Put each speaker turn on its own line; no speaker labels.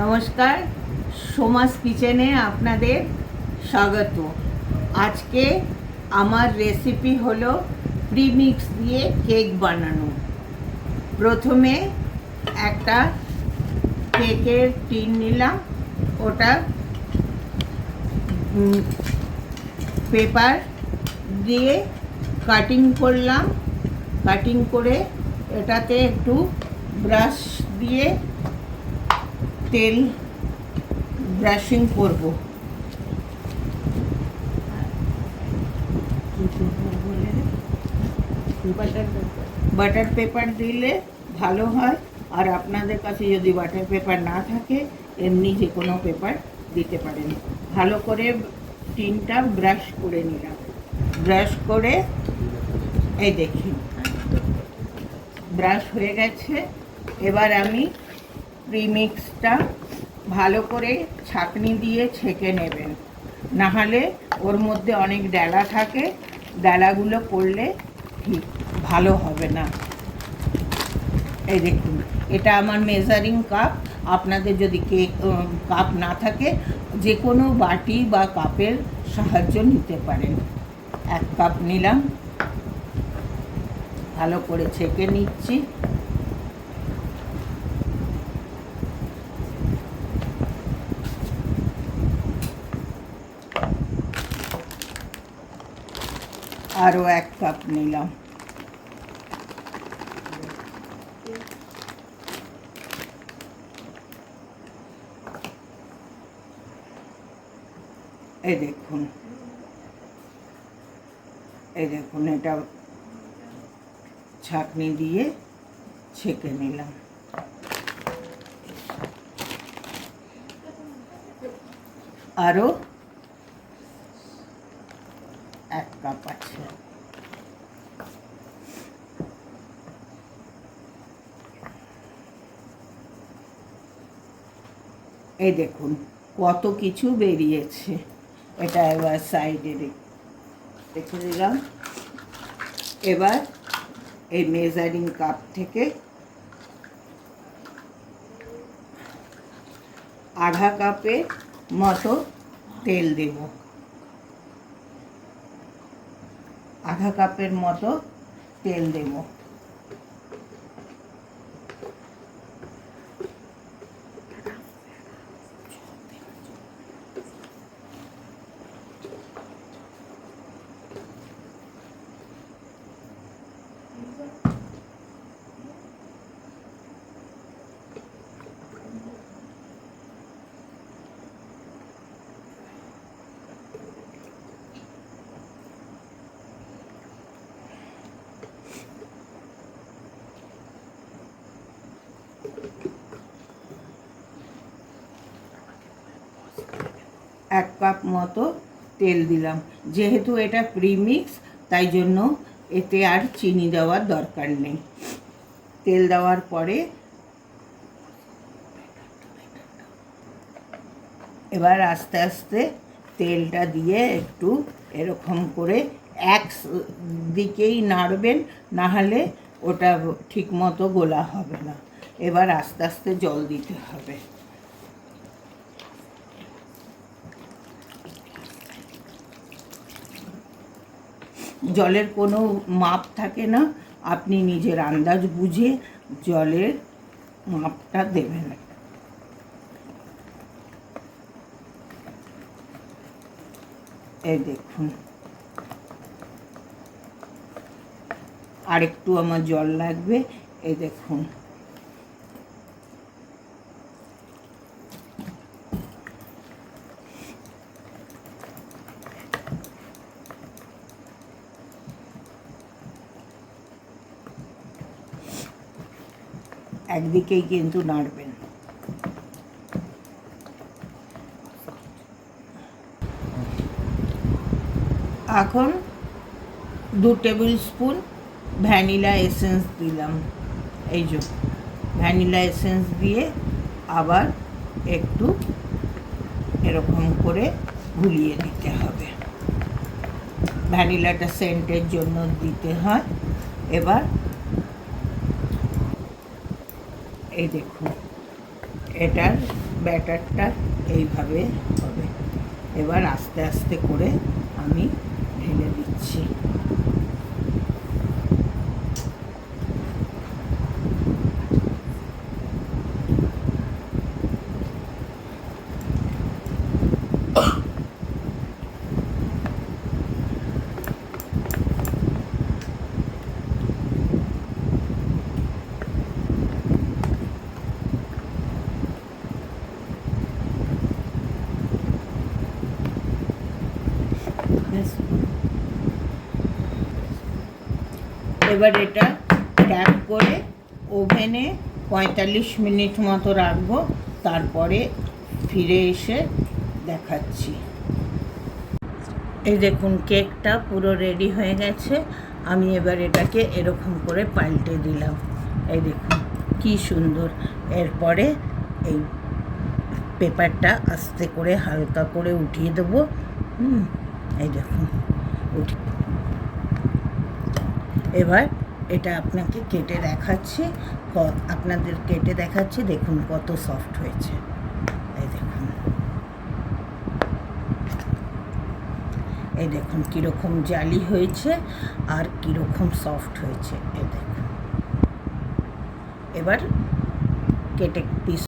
নমস্কার, সোমাস কিচেনে আপনাদের স্বাগত। আজকে আমার রেসিপি হলো প্রিমিক্স দিয়ে কেক বানানো। প্রথমে একটা কেকের টিন নিলাম, ওটা পেপার দিয়ে কাটিং করলাম। কাটিং করে এটাতে একটু ব্রাশ দিয়ে তেল ব্রাশিং করব। বাটার পেপার দিলে ভালো হয়, আর আপনাদের কাছে যদি বাটার পেপার না থাকে এমনি যে কোনো পেপার দিতে পারেন। ভালো করে টিনটা ব্রাশ করে নিলাম। ব্রাশ করে এই দেখুন ব্রাশ হয়ে গেছে। এবার আমি প্রিমিক্সটা ভালো করে ছাঁকনি দিয়ে ছেঁকে নেবেন, নাহলে ওর মধ্যে অনেক ডালা থাকে, ডালাগুলো পড়লে ঠিক ভালো হবে না। এই দেখুন, এটা আমার মেজারিং কাপ। আপনাদের যদি কেক কাপ না থাকে যে কোনো বাটি বা কাপের সাহায্য নিতে পারেন। 1 কাপ নিলাম, ভালো করে ছেঁকে নিচ্ছি। আরও 1 কাপ নিলাম। এই দেখুন এটা ছাঁকনি দিয়ে ছেঁকে নিলাম। আরও 1 কাপ আছে। এই দেখুন কত কিছু বেরিয়েছে। এটা এবার সাইডে রেখে দিলাম। এবার এই মেজারিং কাপ থেকে আধা কাপের মতো তেল দেব। আধা কাপের মতো তেল দেব। এক কাপ মতো তেল দিলাম। যেহেতু এটা প্রিমিক্স তাই জন্য এতে আর চিনি দেওয়ার দরকার নেই। তেল দেওয়ার পরে এবার আস্তে আস্তে তেলটা দিয়ে একটু এরকম করে এক দিকেই নাড়বেন, নাহলে ওটা ঠিক মতো গোলা হবে না। এবার আস্তে আস্তে জল দিতে হবে। জলের কোনো মাপ থাকে না, আপনি নিজের আন্দাজ বুঝে জলের মাপটা দেবেন। এই দেখুন আরেকটু আমার জল লাগবে। এই দেখুন একদিকেই কিন্তু নাড়বেন। এখন 2 টেবিল স্পুন ভ্যানিলা এসেন্স দিলাম। এই যে ভ্যানিলা এসেন্স দিয়ে আবার একটু এরকম করে গুলিয়ে দিতে হবে। ভ্যানিলাটা সেন্টের জন্য দিতে হয়। এবার এই দেখুন এটার ব্যাটারটা এইভাবে হবে। এবার আস্তে আস্তে করে আমি ঢেলে দিচ্ছি। এবার এটা ট্যাপ করে ওভেনে 45 মিনিট মতো রাখবো, তারপরে ফিরে এসে দেখাচ্ছি। এই দেখুন কেকটা পুরো রেডি হয়ে গেছে। আমি এবার এটাকে এরকম করে পাল্টে দিলাম। এই দেখুন কি সুন্দর। এরপরে এই পেপারটা আস্তে করে হালকা করে উঠিয়ে দেবো। এই দেখুন এবার এটা আপনাকে কেটে দেখাচ্ছি, আপনাদের কেটে দেখাচ্ছি। দেখুন কত সফট হয়েছে। এই দেখুন, এই দেখুন কীরকম জালি হয়েছে আর কীরকম সফট হয়েছে। এই দেখুন, এবার কেটে পিস